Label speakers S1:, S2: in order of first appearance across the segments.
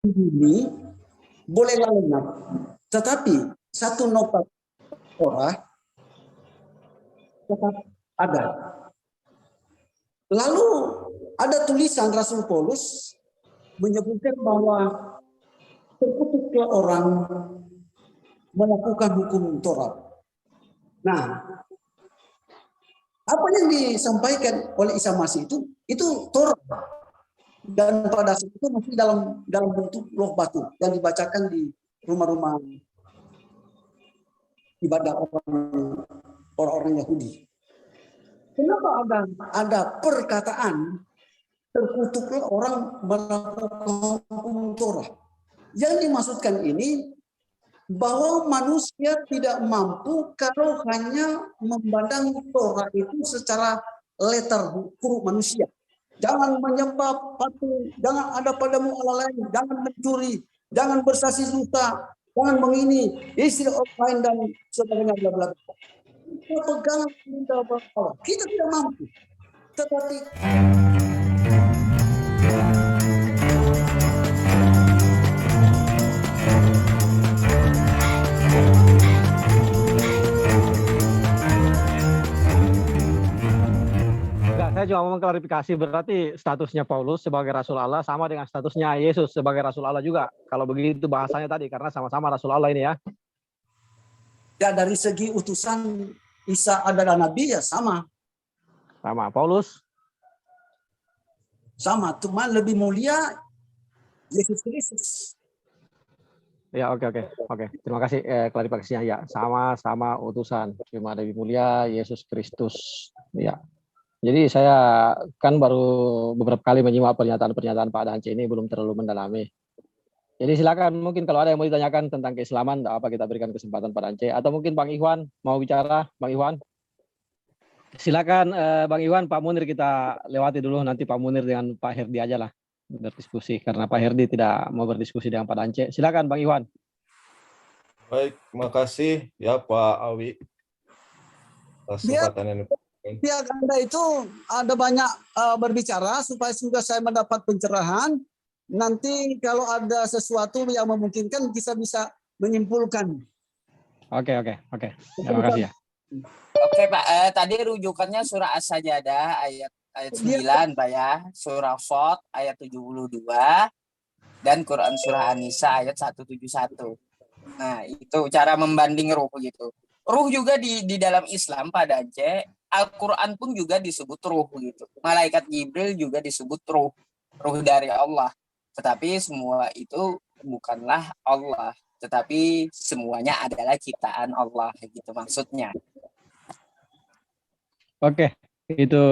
S1: ini bolehlah lengkap, tetapi satu nota Torah tetap ada. Lalu ada tulisan Rasul Paulus menyebutkan bahwa terkutuklah orang melakukan hukum Taurat. Nah, apa yang disampaikan oleh Isa Masih itu Taurat, dan pada saat itu masih dalam bentuk loh batu yang dibacakan di rumah-rumah ibadah orang-orang Yahudi. Kenapa ada perkataan terkutuklah orang melakukan hukum Taurat? Yang dimaksudkan ini bahwa manusia tidak mampu kalau hanya memandang Taurat itu secara letter huruf manusia. Jangan menyembah patung, jangan ada padamu Allah lain, jangan mencuri, jangan bersaksi dusta, jangan mengini istri orang lain dan sebagainya, bla bla. Kita pegang perintah Allah. Kita tidak mampu. Tetapi
S2: saya cuma mau mengklarifikasi, berarti statusnya Paulus sebagai Rasul Allah sama dengan statusnya Yesus sebagai Rasul Allah juga. Kalau begitu bahasanya tadi, karena sama-sama Rasul Allah ini ya.
S1: Ya, dari segi utusan Isa adalah Nabi ya sama.
S2: Sama, Paulus?
S1: Sama, cuma lebih mulia Yesus Kristus.
S2: Ya, oke. Terima kasih klarifikasinya ya. Sama-sama utusan, cuma lebih mulia Yesus Kristus. Ya. Jadi saya kan baru beberapa kali menyimak pernyataan-pernyataan Pak Dance ini, belum terlalu mendalami. Jadi silakan, mungkin kalau ada yang mau ditanyakan tentang keislaman, apa kita berikan kesempatan Pak Dance. Atau mungkin Bang Ikhwan mau bicara, Bang Ikhwan. Silakan Bang Ikhwan, Pak Munir kita lewati dulu, nanti Pak Munir dengan Pak Herdi aja lah berdiskusi, karena Pak Herdi tidak mau berdiskusi dengan Pak Dance. Silakan Bang Ikhwan.
S3: Baik, terima kasih ya Pak Awi atas kesempatan ini.
S1: Pihak Anda itu ada banyak berbicara supaya sudah saya mendapat pencerahan. Nanti kalau ada sesuatu yang memungkinkan kita bisa menyimpulkan.
S2: Oke. Terima kasih ya.
S4: Oke Pak, tadi rujukannya surah As-Sajdah ayat 9 Pak ya, surah Shad ayat 72 dan Quran surah An-Nisa ayat 171. Nah, itu cara membanding ruh gitu. Ruh juga di dalam Islam Pak Dance, Al-Quran pun juga disebut ruh gitu. Malaikat Jibril juga disebut ruh dari Allah. Tetapi semua itu bukanlah Allah, tetapi semuanya adalah ciptaan Allah gitu maksudnya.
S2: Oke, itu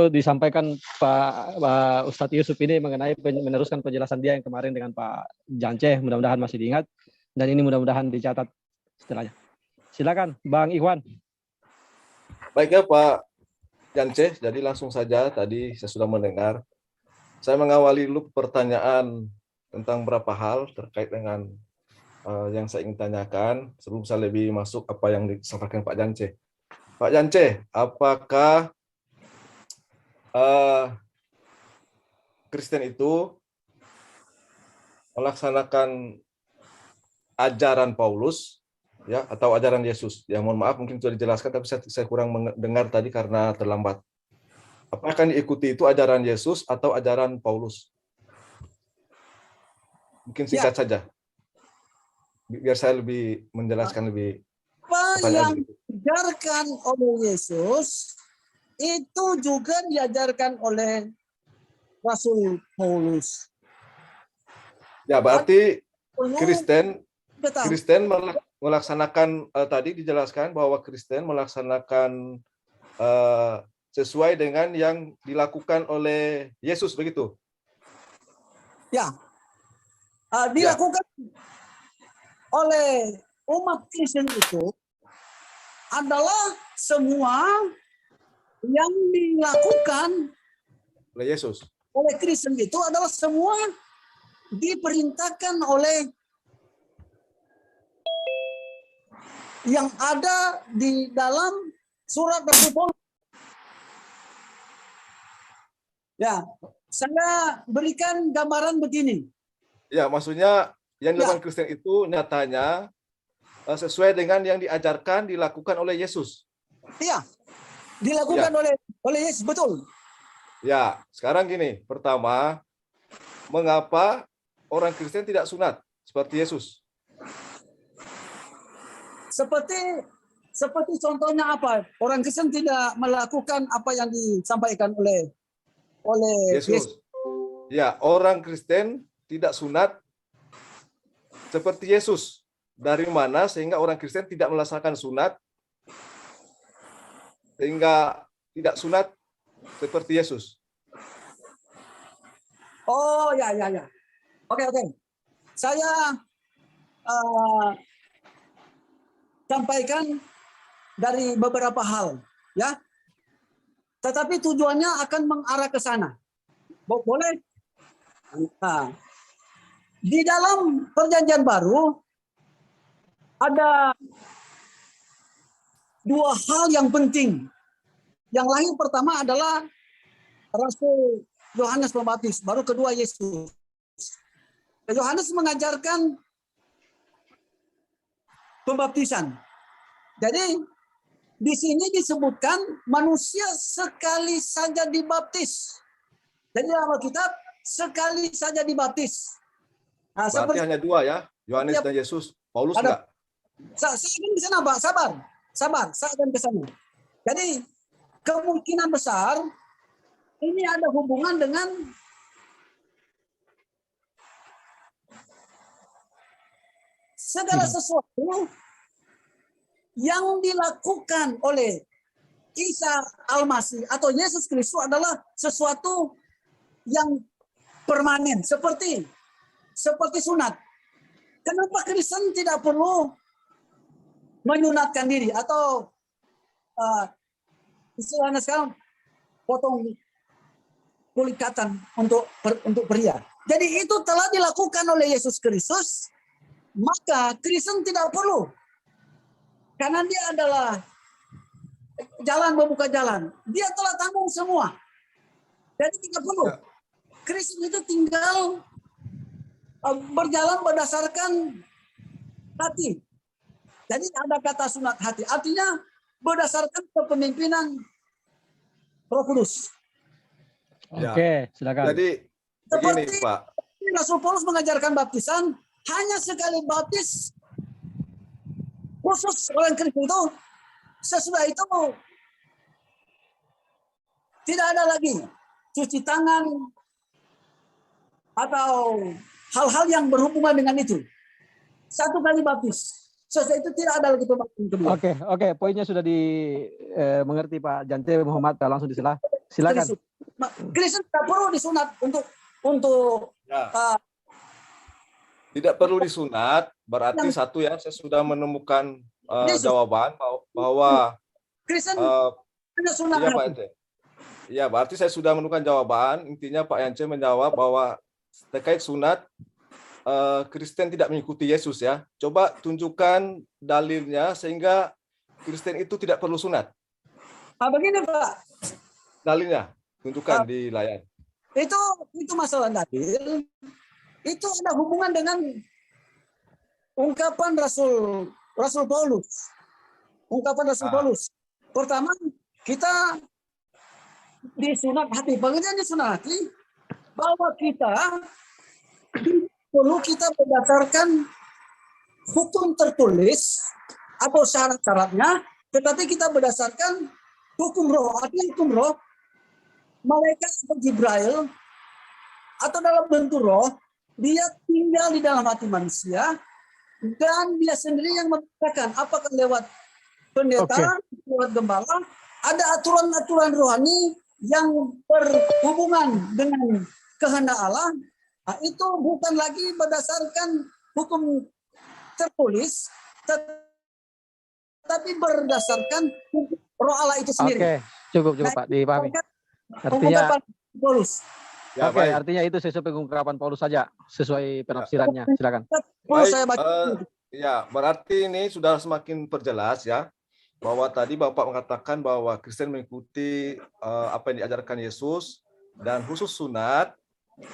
S2: disampaikan Pak Ustadz Yusuf ini mengenai meneruskan penjelasan dia yang kemarin dengan Pak Jance. Mudah-mudahan masih diingat dan ini mudah-mudahan dicatat setelahnya. Silakan Bang Ikhwan.
S3: Baik ya Pak Jance, jadi langsung saja tadi saya sudah mendengar. Saya mengawali dulu pertanyaan tentang beberapa hal terkait dengan yang saya ingin tanyakan sebelum saya lebih masuk apa yang disampaikan Pak Jance. Pak Jance, apakah Kristen itu melaksanakan ajaran Paulus ya atau ajaran Yesus? Ya mohon maaf mungkin sudah dijelaskan tapi saya kurang mendengar tadi karena terlambat. Apakah yang diikuti itu ajaran Yesus atau ajaran Paulus? Mungkin singkat saja. Biar saya lebih menjelaskan lebih.
S1: Apa yang diajarkan oleh Yesus itu juga diajarkan oleh Rasul Paulus.
S3: Ya, berarti Kristen melaksanakan tadi dijelaskan bahwa Kristen melaksanakan sesuai dengan yang dilakukan oleh Yesus begitu?
S1: Ya, dilakukan oleh umat Kristen itu adalah semua yang dilakukan
S3: oleh Yesus.
S1: Oleh Kristen itu adalah semua diperintahkan oleh yang ada di dalam surat Rasul Paulus. Ya, saya berikan gambaran begini.
S3: Ya, maksudnya yang dilakukan Kristen itu nyatanya sesuai dengan yang diajarkan dilakukan oleh Yesus.
S1: Iya, dilakukan oleh Yesus, betul.
S3: Ya, sekarang gini, pertama, mengapa orang Kristen tidak sunat seperti Yesus?
S1: Seperti contohnya apa? Orang Kristen tidak melakukan apa yang disampaikan oleh Yesus.
S3: Yesus. Ya, orang Kristen tidak sunat seperti Yesus. Dari mana sehingga orang Kristen tidak melaksanakan sunat sehingga tidak sunat seperti Yesus?
S1: Oh ya. Oke. Saya sampaikan dari beberapa hal, ya. Tetapi tujuannya akan mengarah ke sana. Boleh? Nah, di dalam Perjanjian Baru ada dua hal yang penting. Yang lahir pertama adalah Rasul Yohanes Pembaptis, baru kedua Yesus. Yohanes mengajarkan pembaptisan. Jadi di sini disebutkan manusia sekali saja dibaptis. Jadi dalam Alkitab sekali saja dibaptis. Nah,
S3: berarti hanya dua ya, Yohanes dan Yesus. Paulus enggak?
S1: Saya akan ke sana, Pak. Sabar. Saya akan ke sana. Jadi kemungkinan besar ini ada hubungan dengan segala sesuatu yang dilakukan oleh Isa Al-Masih atau Yesus Kristus adalah sesuatu yang permanen, seperti sunat. Kenapa Kristen tidak perlu menyunatkan diri atau istilahnya sekarang potong kulit katan untuk pria. Jadi itu telah dilakukan oleh Yesus Kristus, maka Kristen tidak perlu, karena dia adalah jalan membuka jalan. Dia telah tanggung semua. Jadi tidak perlu. Kristen itu tinggal berjalan berdasarkan hati. Jadi ada kata sunat hati. Artinya berdasarkan kepemimpinan Roh Kudus.
S2: Oke, silakan.
S3: Jadi begini, Pak.
S1: Rasul Paulus mengajarkan baptisan hanya sekali baptis khusus orang Kristen itu. Sesudah itu tidak ada lagi cuci tangan atau hal-hal yang berhubungan dengan itu. Satu kali baptis. Sesudah itu tidak ada lagi pembaptisan kedua.
S2: Oke, poinnya sudah dimengerti Pak Jante Muhammad, langsung silakan.
S1: Kristen tidak perlu disunat untuk
S3: tidak perlu disunat, berarti satu ya, saya sudah menemukan jawaban bahwa
S1: Kristen tidak sunat.
S3: Iya, Pak Yance. Ya, berarti saya sudah menemukan jawaban. Intinya Pak Yance menjawab bahwa terkait sunat Kristen tidak mengikuti Yesus ya. Coba tunjukkan dalilnya sehingga Kristen itu tidak perlu sunat.
S1: Begini Pak.
S3: Dalilnya tunjukkan di layar.
S1: Itu masalah dalil. Itu ada hubungan dengan ungkapan Rasul Paulus. Paulus. Pertama, kita disunat hati. Pengertian disunat hati bahwa kita perlu kita berdasarkan hukum tertulis atau syarat-syaratnya, tetapi kita berdasarkan hukum roh. Artinya hukum roh, malaikat atau Jibril atau dalam bentuk roh, dia tinggal di dalam hati manusia dan dia sendiri yang mengatakan apakah lewat pendeta, lewat gembala, ada aturan-aturan rohani yang berhubungan dengan kehendak Allah. Nah, itu bukan lagi berdasarkan hukum tertulis, tetapi berdasarkan roh Allah itu sendiri.
S2: Oke, cukup Pak, dipahami. Artinya artinya itu sesuai pengungkapan Paulus saja, sesuai penafsirannya. Silakan.
S3: Baik, ya, berarti ini sudah semakin perjelas ya, bahwa tadi Bapak mengatakan bahwa Kristen mengikuti apa yang diajarkan Yesus dan khusus sunat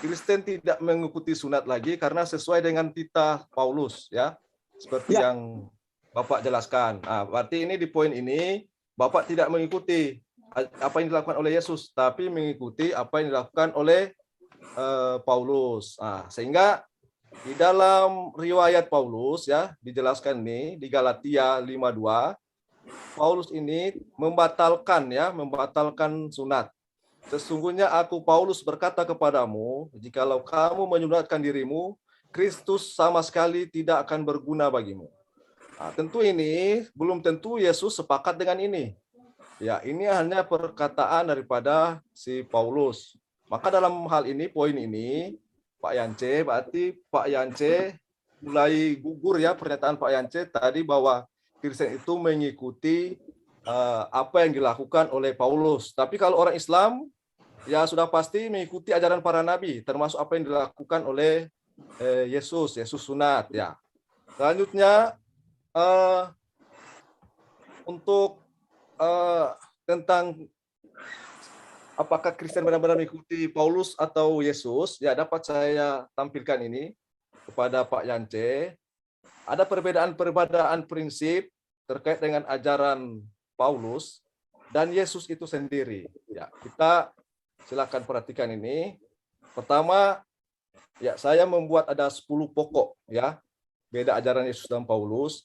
S3: Kristen tidak mengikuti sunat lagi karena sesuai dengan titah Paulus, ya, seperti
S1: Ya.
S3: yang Bapak jelaskan. Nah, berarti ini di poin ini Bapak tidak mengikuti apa yang dilakukan oleh Yesus, tapi mengikuti apa yang dilakukan oleh Paulus. Nah, sehingga di dalam riwayat Paulus, ya, dijelaskan nih di Galatia 5:2, Paulus ini membatalkan sunat. Sesungguhnya aku Paulus berkata kepadamu, jikalau kamu menyunatkan dirimu, Kristus sama sekali tidak akan berguna bagimu. Nah, tentu ini belum tentu Yesus sepakat dengan ini. Ya, ini hanya perkataan daripada si Paulus. Maka dalam hal ini, poin ini, Pak Yance, berarti Pak Yance mulai gugur ya pernyataan Pak Yance tadi bahwa Kristen itu mengikuti apa yang dilakukan oleh Paulus. Tapi kalau orang Islam, ya sudah pasti mengikuti ajaran para nabi, termasuk apa yang dilakukan oleh Yesus sunat. Ya. Selanjutnya, untuk tentang apakah Kristen benar-benar mengikuti Paulus atau Yesus, ya dapat saya tampilkan ini kepada Pak Yance. Ada perbedaan prinsip terkait dengan ajaran Paulus dan Yesus itu sendiri. Ya, kita silakan perhatikan ini. Pertama, ya saya membuat ada 10 pokok ya, beda ajaran Yesus dan Paulus.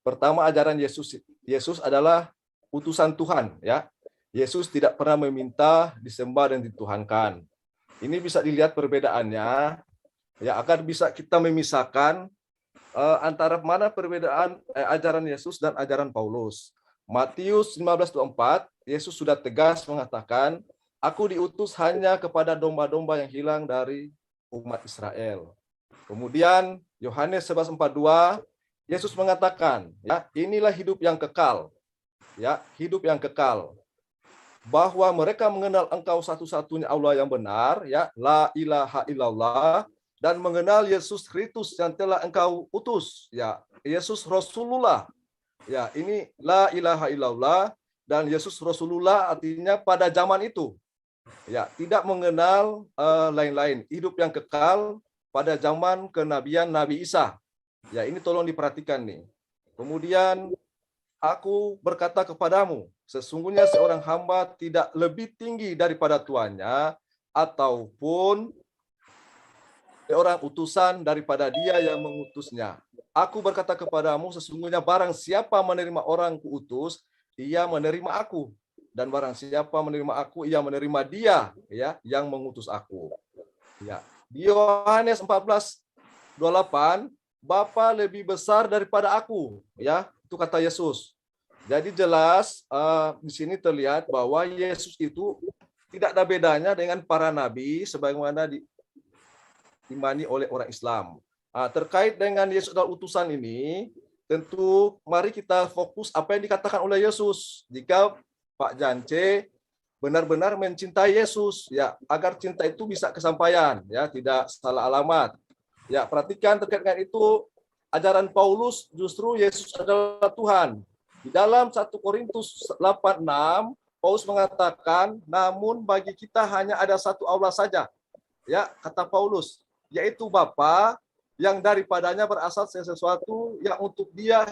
S3: Pertama, ajaran Yesus adalah utusan Tuhan ya. Yesus tidak pernah meminta disembah dan dituhankan. Ini bisa dilihat perbedaannya ya, agar bisa kita memisahkan antara mana perbedaan ajaran Yesus dan ajaran Paulus. Matius 15:4, Yesus sudah tegas mengatakan, aku diutus hanya kepada domba-domba yang hilang dari umat Israel. Kemudian Yohanes 11:42, Yesus mengatakan, ya, inilah hidup yang kekal. Ya, hidup yang kekal. Bahwa mereka mengenal Engkau satu-satunya Allah yang benar, ya, la ilaha illallah, dan mengenal Yesus Kristus yang telah Engkau utus, ya, Yesus Rasulullah. Ya, ini la ilaha illallah dan Yesus Rasulullah artinya pada zaman itu. Ya, tidak mengenal lain-lain, hidup yang kekal pada zaman kenabian Nabi Isa. Ya, ini tolong diperhatikan nih. Kemudian aku berkata kepadamu, sesungguhnya seorang hamba tidak lebih tinggi daripada tuannya, ataupun seorang utusan daripada dia yang mengutusnya. Aku berkata kepadamu, sesungguhnya barang siapa menerima orang kuutus, ia menerima aku. Dan barang siapa menerima aku, ia menerima dia ya yang mengutus aku. Ya. Di Yohanes 14:28, Bapa lebih besar daripada aku, ya. Itu kata Yesus. Jadi jelas di sini terlihat bahwa Yesus itu tidak ada bedanya dengan para nabi sebagaimana diimani oleh orang Islam. Terkait dengan Yesus dan utusan ini, tentu mari kita fokus apa yang dikatakan oleh Yesus. Jika Pak Jance benar-benar mencintai Yesus, ya, agar cinta itu bisa kesampaian, ya, tidak salah alamat. Ya, perhatikan terkait dengan itu, ajaran Paulus justru Yesus adalah Tuhan. Di dalam 1 Korintus 8:6, Paulus mengatakan, namun bagi kita hanya ada satu Allah saja. Ya, kata Paulus, yaitu Bapa, yang daripadanya berasal sesuatu yang untuk dia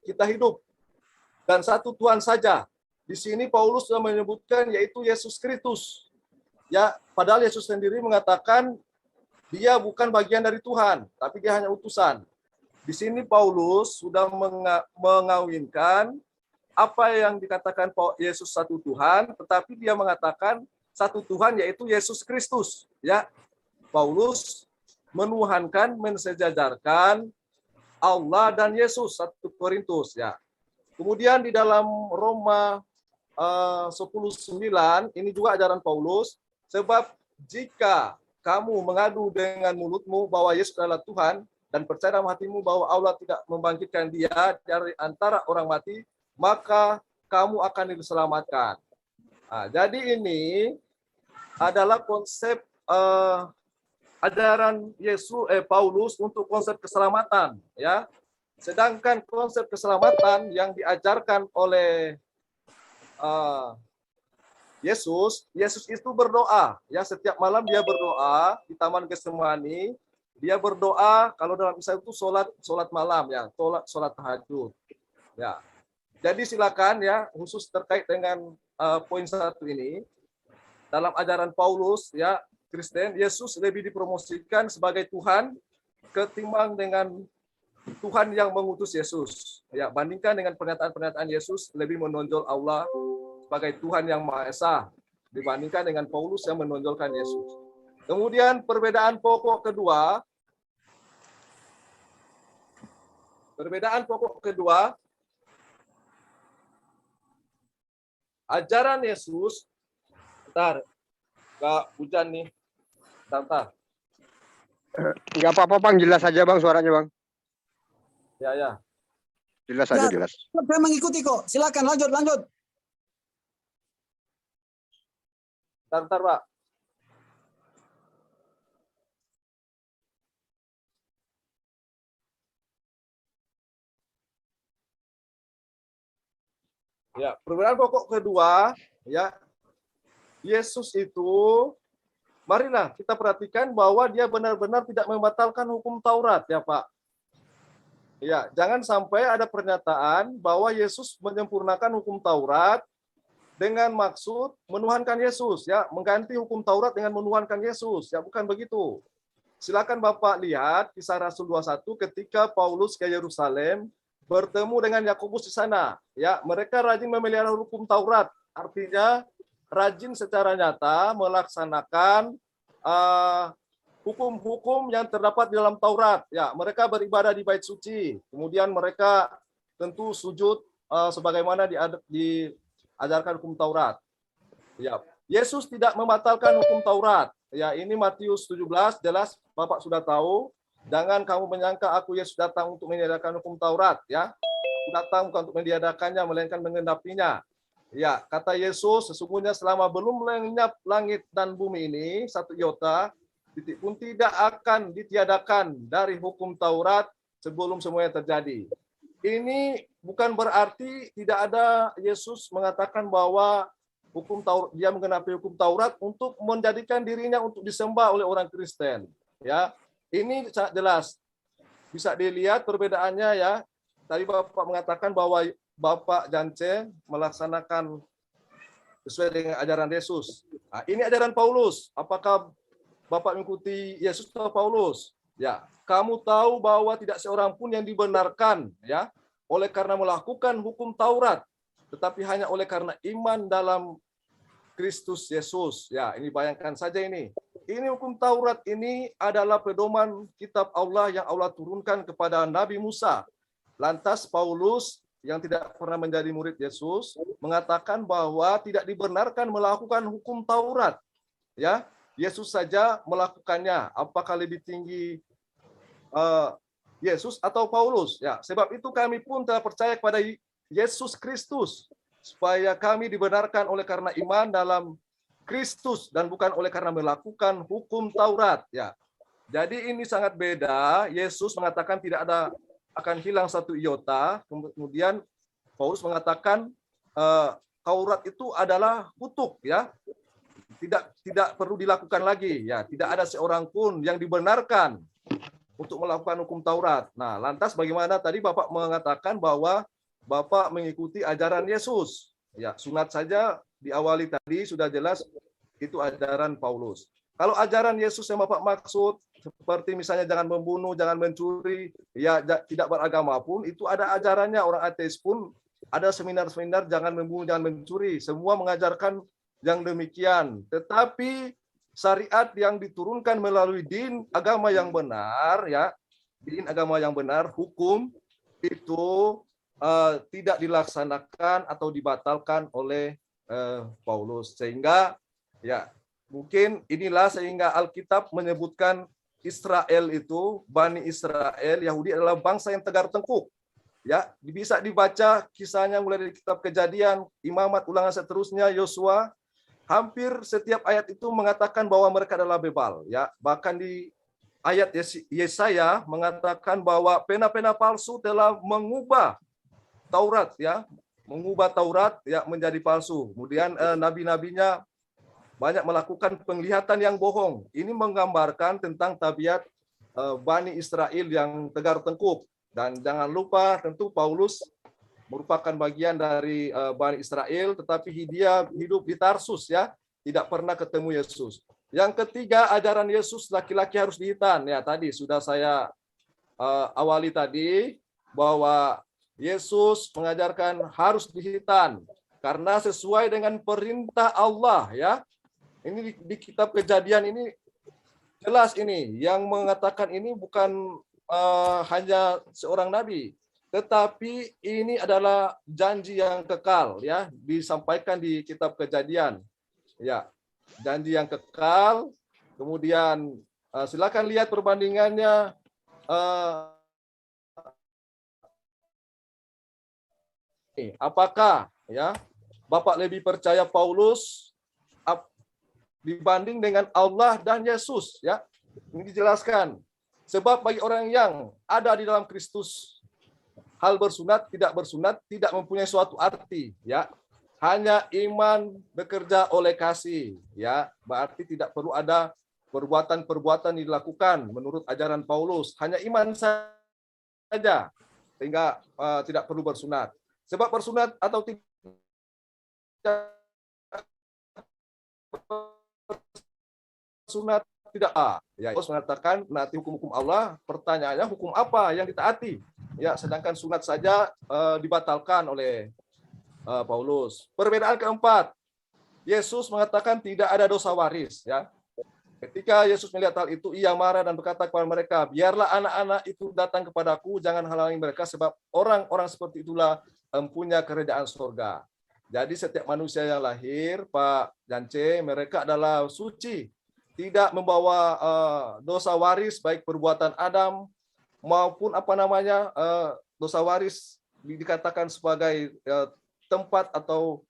S3: kita hidup. Dan satu Tuhan saja. Di sini Paulus sudah menyebutkan yaitu Yesus Kristus. Ya, padahal Yesus sendiri mengatakan dia bukan bagian dari Tuhan, tapi dia hanya utusan. Di sini Paulus sudah mengawinkan apa yang dikatakan Yesus satu Tuhan, tetapi dia mengatakan satu Tuhan yaitu Yesus Kristus. Ya, Paulus menuhankan, mensejajarkan Allah dan Yesus, 1 Korintus. Ya. Kemudian di dalam Roma 10:9, ini juga ajaran Paulus, sebab jika kamu mengadu dengan mulutmu bahwa Yesus adalah Tuhan dan percaya dalam hatimu bahwa Allah tidak membangkitkan dia dari antara orang mati, maka kamu akan diselamatkan. Jadi ini adalah konsep ajaran Paulus untuk konsep keselamatan, ya. Sedangkan konsep keselamatan yang diajarkan oleh Yesus itu berdoa, ya setiap malam dia berdoa di Taman Getsemani. Dia berdoa kalau dalam Islam itu sholat malam ya, sholat tahajud. Ya. Jadi silakan ya khusus terkait dengan poin 1 ini dalam ajaran Paulus ya Kristen, Yesus lebih dipromosikan sebagai Tuhan ketimbang dengan Tuhan yang mengutus Yesus. Ya, bandingkan dengan pernyataan-pernyataan Yesus lebih menonjol Allah sebagai Tuhan yang Maha Esa dibandingkan dengan Paulus yang menonjolkan Yesus. Kemudian perbedaan pokok kedua, ajaran Yesus. Bentar, Kak hujan nih. Bentar.
S5: Enggak apa-apa, Bang. Jelas aja, Bang, suaranya, Bang.
S3: Ya.
S5: Jelas aja, jelas.
S1: Saya mengikuti kok. Silakan lanjut.
S3: Bentar, Pak. Ya, perbedaan pokok kedua, ya. Yesus itu, marilah kita perhatikan bahwa dia benar-benar tidak membatalkan hukum Taurat, ya, Pak. Ya, jangan sampai ada pernyataan bahwa Yesus menyempurnakan hukum Taurat dengan maksud menuhankan Yesus, ya, mengganti hukum Taurat dengan menuhankan Yesus, ya, bukan begitu. Silakan Bapak lihat Kisah Rasul 21 ketika Paulus ke Yerusalem bertemu dengan Yakobus di sana, ya, mereka rajin memelihara hukum Taurat, artinya rajin secara nyata melaksanakan hukum-hukum yang terdapat di dalam Taurat, ya, mereka beribadah di bait suci, kemudian mereka tentu sujud sebagaimana diajarkan hukum Taurat. Ya, Yesus tidak membatalkan hukum Taurat. Ya, ini Matius 17 jelas Bapak sudah tahu. Jangan kamu menyangka aku Yesus datang untuk meniadakan hukum Taurat, ya. Datang bukan untuk meniadakannya melainkan menggenapinya. Ya, kata Yesus, sesungguhnya selama belum lenyap langit dan bumi ini, satu iota titik pun tidak akan ditiadakan dari hukum Taurat sebelum semuanya terjadi. Ini bukan berarti tidak ada Yesus mengatakan bahwa hukum Taurat, dia menggenapi hukum Taurat untuk menjadikan dirinya untuk disembah oleh orang Kristen. Ya, ini sangat jelas. Bisa dilihat perbedaannya, ya. Tadi Bapak mengatakan bahwa Bapak Jance melaksanakan sesuai dengan ajaran Yesus. Nah, ini ajaran Paulus. Apakah Bapak mengikuti Yesus atau Paulus? Ya, kamu tahu bahwa tidak seorang pun yang dibenarkan, ya, oleh karena melakukan hukum Taurat, tetapi hanya oleh karena iman dalam Kristus Yesus. Ya, ini bayangkan saja ini. Ini hukum Taurat ini adalah pedoman kitab Allah yang Allah turunkan kepada Nabi Musa. Lantas Paulus yang tidak pernah menjadi murid Yesus mengatakan bahwa tidak dibenarkan melakukan hukum Taurat. Ya, Yesus saja melakukannya. Apakah lebih tinggi Yesus atau Paulus? Ya, sebab itu kami pun telah percaya kepada Yesus Kristus supaya kami dibenarkan oleh karena iman dalam Kristus dan bukan oleh karena melakukan hukum Taurat. Ya, jadi ini sangat beda. Yesus mengatakan tidak ada akan hilang satu iota. Kemudian Paulus mengatakan Taurat itu adalah kutuk, ya, tidak perlu dilakukan lagi, ya, tidak ada seorang pun yang dibenarkan untuk melakukan hukum Taurat. Nah, lantas bagaimana tadi Bapak mengatakan bahwa Bapak mengikuti ajaran Yesus, ya, sunat saja diawali tadi sudah jelas itu ajaran Paulus. Kalau ajaran Yesus yang Bapak maksud seperti misalnya jangan membunuh, jangan mencuri, ya, tidak beragama pun itu ada ajarannya. Orang ateis pun ada seminar-seminar jangan membunuh, jangan mencuri, semua mengajarkan yang demikian. Tetapi syariat yang diturunkan melalui din agama yang benar, ya, din agama yang benar, hukum itu tidak dilaksanakan atau dibatalkan oleh Paulus. Sehingga, ya, mungkin inilah sehingga Alkitab menyebutkan Israel itu, Bani Israel, Yahudi adalah bangsa yang tegar tengkuk. Ya, bisa dibaca kisahnya mulai dari kitab Kejadian, Imamat, Ulangan seterusnya, Yosua. Hampir setiap ayat itu mengatakan bahwa mereka adalah bebal. Ya, bahkan di ayat Yesaya mengatakan bahwa pena-pena palsu telah mengubah Taurat, ya, mengubah Taurat ya menjadi palsu. Kemudian nabi-nabinya banyak melakukan penglihatan yang bohong. Ini menggambarkan tentang tabiat Bani Israel yang tegar tengkuk. Dan jangan lupa tentu Paulus merupakan bagian dari Bani Israel, tetapi dia hidup di Tarsus ya, tidak pernah ketemu Yesus. Yang ketiga, ajaran Yesus laki-laki harus dihitan. Ya, tadi sudah saya awali tadi bahwa Yesus mengajarkan harus dihitan karena sesuai dengan perintah Allah ya. Ini di kitab Kejadian ini jelas ini yang mengatakan ini bukan hanya seorang nabi, tetapi ini adalah janji yang kekal ya, disampaikan di kitab Kejadian. Ya, janji yang kekal. Kemudian silakan lihat perbandingannya apakah ya Bapak lebih percaya Paulus dibanding dengan Allah dan Yesus ya. Ini dijelaskan. Sebab bagi orang yang ada di dalam Kristus, hal bersunat tidak mempunyai suatu arti ya. Hanya iman bekerja oleh kasih ya. Berarti tidak perlu ada perbuatan-perbuatan dilakukan menurut ajaran Paulus. Hanya iman saja sehingga tidak perlu bersunat. Sebab bersunat atau tidak sunat tidak ya. Paulus mengatakan menaati hukum-hukum Allah. Pertanyaannya hukum apa yang ditaati? Ya, sedangkan sunat saja dibatalkan oleh Paulus. Perbedaan keempat, Yesus mengatakan tidak ada dosa waris ya. Ketika Yesus melihat hal itu, ia marah dan berkata kepada mereka, biarlah anak-anak itu datang kepadaku, jangan halangi mereka, sebab orang-orang seperti itulah empunya kerajaan surga. Jadi setiap manusia yang lahir, Pak Jance, mereka adalah suci, tidak membawa dosa waris, baik perbuatan Adam maupun dosa waris dikatakan sebagai tempat atau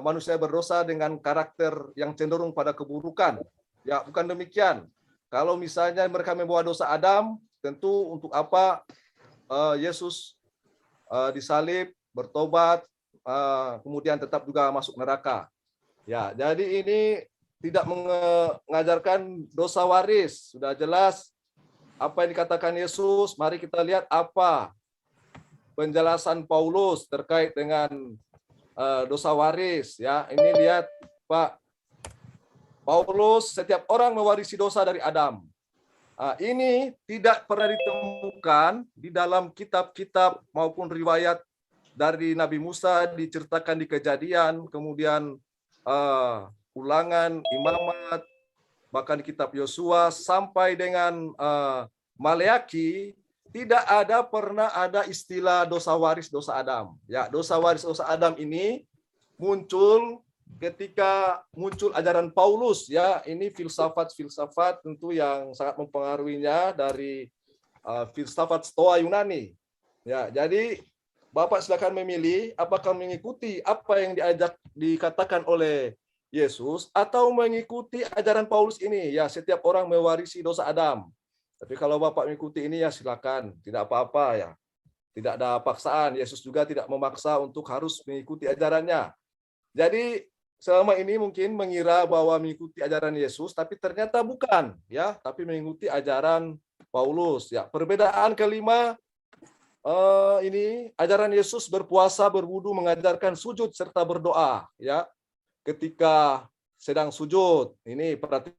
S3: manusia berdosa dengan karakter yang cenderung pada keburukan. Ya, bukan demikian. Kalau misalnya mereka membawa dosa Adam, tentu untuk apa Yesus disalib, bertobat, kemudian tetap juga masuk neraka. Ya, jadi ini tidak mengajarkan dosa waris. Sudah jelas apa yang dikatakan Yesus. Mari kita lihat apa penjelasan Paulus terkait dengan dosa waris. Ya, ini lihat Pak. Paulus, setiap orang mewarisi dosa dari Adam. Ini tidak pernah ditemukan di dalam kitab-kitab maupun riwayat dari Nabi Musa, diceritakan di Kejadian, kemudian Ulangan, Imamat, bahkan di kitab Yosua sampai dengan Maleaki, tidak pernah ada istilah dosa waris dosa Adam. Ya, dosa waris dosa Adam ini muncul ketika muncul ajaran Paulus ya. Ini filsafat tentu yang sangat mempengaruhinya dari filsafat Stoa Yunani. Ya, jadi Bapak silakan memilih apakah mengikuti apa yang dikatakan oleh Yesus atau mengikuti ajaran Paulus ini. Ya, setiap orang mewarisi dosa Adam. Tapi kalau Bapak mengikuti ini ya silakan, tidak apa-apa ya. Tidak ada paksaan. Yesus juga tidak memaksa untuk harus mengikuti ajarannya. Jadi selama ini mungkin mengira bahwa mengikuti ajaran Yesus, tapi ternyata bukan, ya. Tapi mengikuti ajaran Paulus. Ya. Perbedaan kelima, ini ajaran Yesus berpuasa, berwudu, mengajarkan sujud serta berdoa. Ya, ketika sedang sujud, ini perhatikan.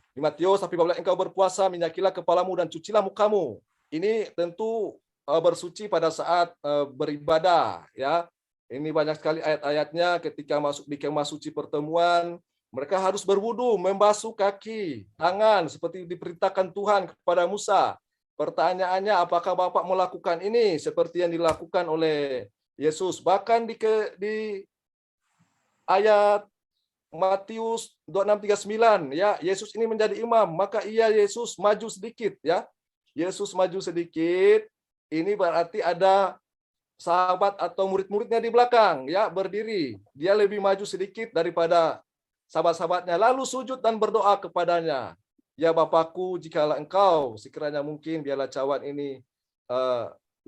S3: Di Matius, tapi apabila engkau berpuasa, minyakilah kepalamu dan cucilah mukamu. Ini tentu bersuci pada saat beribadah. Ya. Ini banyak sekali ayat-ayatnya ketika masuk di kemah suci pertemuan, mereka harus berwudu, membasuh kaki, tangan, seperti diperintahkan Tuhan kepada Musa. Pertanyaannya, apakah Bapak melakukan ini seperti yang dilakukan oleh Yesus? Bahkan di ayat Matius 26:39, ya, Yesus ini menjadi imam, maka Yesus maju sedikit, ya. Yesus maju sedikit, ini berarti ada sahabat atau murid-muridnya di belakang, ya, berdiri. Dia lebih maju sedikit daripada sahabat-sahabatnya, lalu sujud dan berdoa kepadanya. Ya Bapakku, jikalau engkau sekiranya mungkin, biarlah cawan ini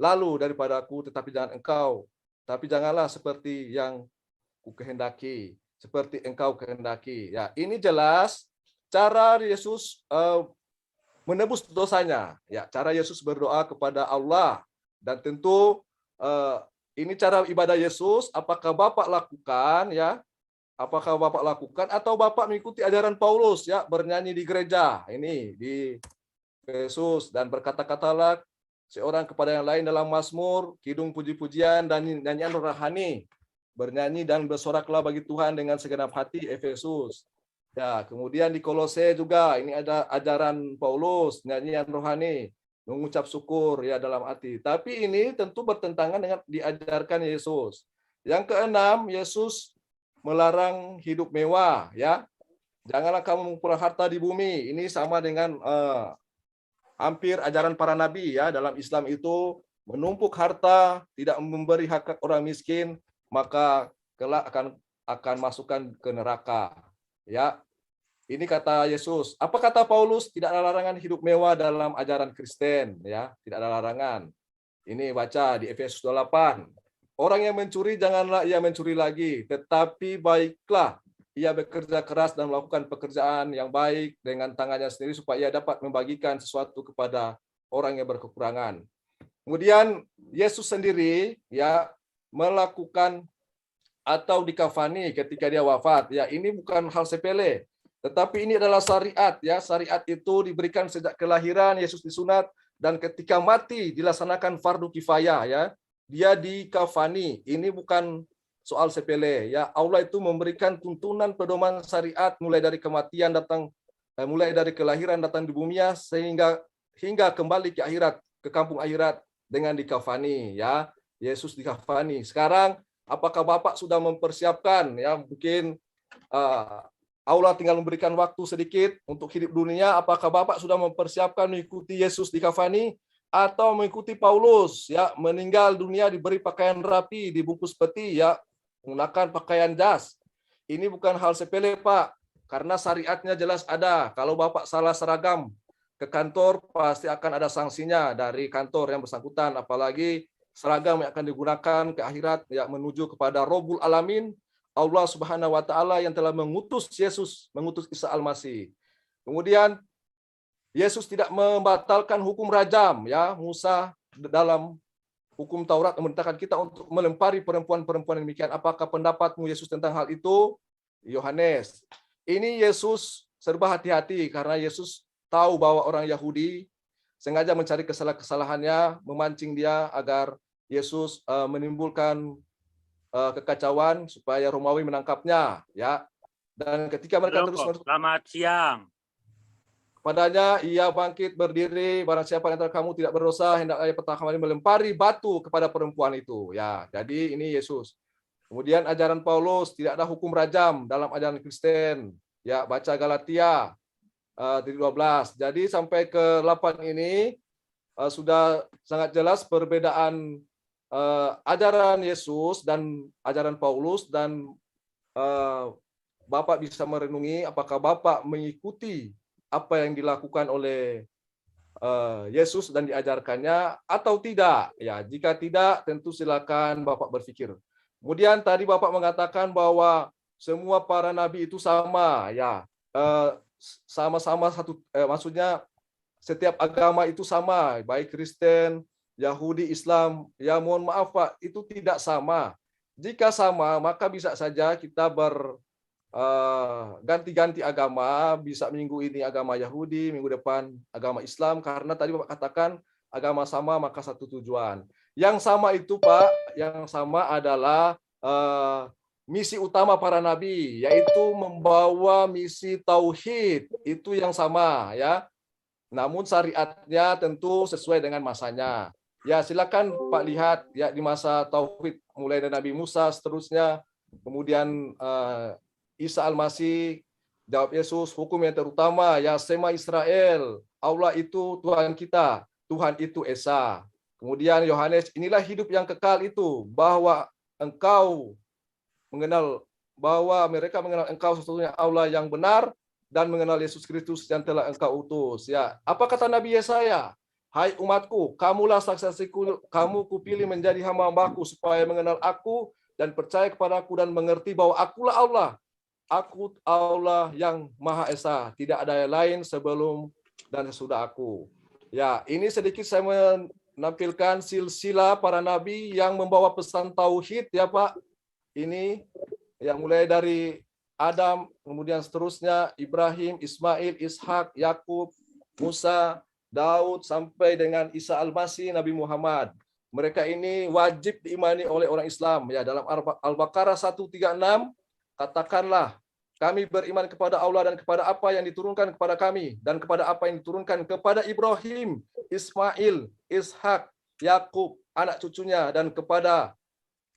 S3: lalu daripadaku, tetapi jangan engkau. Tapi janganlah seperti yang kukehendaki, seperti engkau kehendaki. Ya, ini jelas cara Yesus menebus dosanya. Ya, cara Yesus berdoa kepada Allah. Dan tentu ini cara ibadah Yesus. Apakah Bapak lakukan? Ya, apakah Bapak lakukan atau Bapak mengikuti ajaran Paulus? Ya, bernyanyi di gereja. Ini di Yesus dan berkata-katalah seorang kepada yang lain dalam mazmur, kidung puji-pujian dan nyanyian rohani. Bernyanyi dan bersoraklah bagi Tuhan dengan segenap hati, Efesus. Ya, kemudian di Kolose juga ini ada ajaran Paulus, nyanyian rohani, mengucap syukur ya dalam hati. Tapi ini tentu bertentangan dengan diajarkan Yesus. Yang keenam, Yesus melarang hidup mewah, ya. Janganlah kamu mengumpulkan harta di bumi. Ini sama dengan hampir ajaran para nabi, ya. Dalam Islam itu menumpuk harta, tidak memberi hak orang miskin, maka kelak akan masukkan ke neraka. Ya, ini kata Yesus. Apa kata Paulus? Tidak ada larangan hidup mewah dalam ajaran Kristen. Ya, tidak ada larangan. Ini baca di Efesus 28. Orang yang mencuri, janganlah ia mencuri lagi, tetapi baiklah ia bekerja keras dan melakukan pekerjaan yang baik dengan tangannya sendiri supaya ia dapat membagikan sesuatu kepada orang yang berkekurangan. Kemudian Yesus sendiri ya melakukan atau dikafani ketika dia wafat. Ya, ini bukan hal sepele, tetapi ini adalah syariat. Ya, syariat itu diberikan sejak kelahiran Yesus disunat dan ketika mati dilaksanakan fardu kifayah. Ya, dia dikafani. Ini bukan soal sepele. Ya, Allah itu memberikan tuntunan pedoman syariat mulai dari kematian datang, mulai dari kelahiran datang di bumi hingga kembali ke akhirat, ke kampung akhirat dengan dikafani. Ya, Yesus dikafani. Sekarang apakah Bapak sudah mempersiapkan? Ya, mungkin Allah tinggal memberikan waktu sedikit untuk hidup dunia. Apakah Bapak sudah mempersiapkan mengikuti Yesus dikafani atau mengikuti Paulus? Ya, meninggal dunia diberi pakaian rapi, dibungkus peti, ya, menggunakan pakaian jas. Ini bukan hal sepele, Pak, karena syariatnya jelas ada. Kalau Bapak salah seragam ke kantor, pasti akan ada sanksinya dari kantor yang bersangkutan, apalagi seragam yang akan digunakan ke akhirat ya menuju kepada Rabbul Alamin, Allah Subhanahu wa taala yang telah mengutus Yesus, mengutus Isa Al-Masih. Kemudian Yesus tidak membatalkan hukum rajam, ya. Musa dalam hukum Taurat memerintahkan kita untuk melempari perempuan-perempuan demikian. Apakah pendapatmu Yesus tentang hal itu? Yohanes. Ini Yesus serba hati-hati karena Yesus tahu bahwa orang Yahudi sengaja mencari kesalahannya, memancing dia agar Yesus menimbulkan kekacauan supaya Romawi menangkapnya, ya. Dan ketika mereka terus
S6: selamat siang.
S3: Padanya ia bangkit berdiri, barang siapa antara kamu tidak berdosa, hendaklah ia pertama kali melempari batu kepada perempuan itu. Ya, jadi ini Yesus. Kemudian ajaran Paulus, tidak ada hukum rajam dalam ajaran Kristen. Ya, baca Galatia 12. Jadi sampai ke 8 ini sudah sangat jelas perbedaan ajaran Yesus dan ajaran Paulus, dan Bapak bisa merenungi apakah Bapak mengikuti apa yang dilakukan oleh Yesus dan diajarkannya atau tidak. Ya, jika tidak, tentu silakan Bapak berpikir. Kemudian tadi Bapak mengatakan bahwa semua para nabi itu sama, ya. Sama-sama satu, maksudnya setiap agama itu sama, baik Kristen, Yahudi, Islam. Ya, mohon maaf Pak, itu tidak sama. Jika sama, maka bisa saja kita ganti-ganti agama, bisa minggu ini agama Yahudi, minggu depan agama Islam, karena tadi Bapak katakan agama sama maka satu tujuan. Yang sama itu Pak, yang sama adalah misi utama para nabi, yaitu membawa misi tauhid, itu yang sama, ya. Namun syariatnya tentu sesuai dengan masanya. Ya, silakan Pak lihat ya di masa tauhid mulai dari Nabi Musa seterusnya, kemudian Isa Al-Masih, jawab Yesus, hukum yang terutama, ya Sema Israel, Allah itu Tuhan kita, Tuhan itu Esa. Kemudian Yohanes, inilah hidup yang kekal itu, bahwa engkau mengenal, bahwa mereka mengenal engkau sesungguhnya Allah yang benar, dan mengenal Yesus Kristus yang telah engkau utus. Ya, apa kata Nabi Yesaya? Hai umatku, kamulah saksiku, kamu kupilih menjadi hamba-hambaku supaya mengenal aku dan percaya kepadaku dan mengerti bahwa akulah Allah. Aku Allah yang Maha Esa, tidak ada yang lain sebelum dan sesudah aku. Ya, ini sedikit saya menampilkan silsilah para nabi yang membawa pesan tauhid ya Pak. Ini yang mulai dari Adam, kemudian seterusnya Ibrahim, Ismail, Ishak, Yakub, Musa, Daud sampai dengan Isa Al-Masih, Nabi Muhammad. Mereka ini wajib diimani oleh orang Islam. Ya, dalam Al-Baqarah 136 katakanlah kami beriman kepada Allah dan kepada apa yang diturunkan kepada kami dan kepada apa yang diturunkan kepada Ibrahim, Ismail, Ishak, Yakub, anak cucunya dan kepada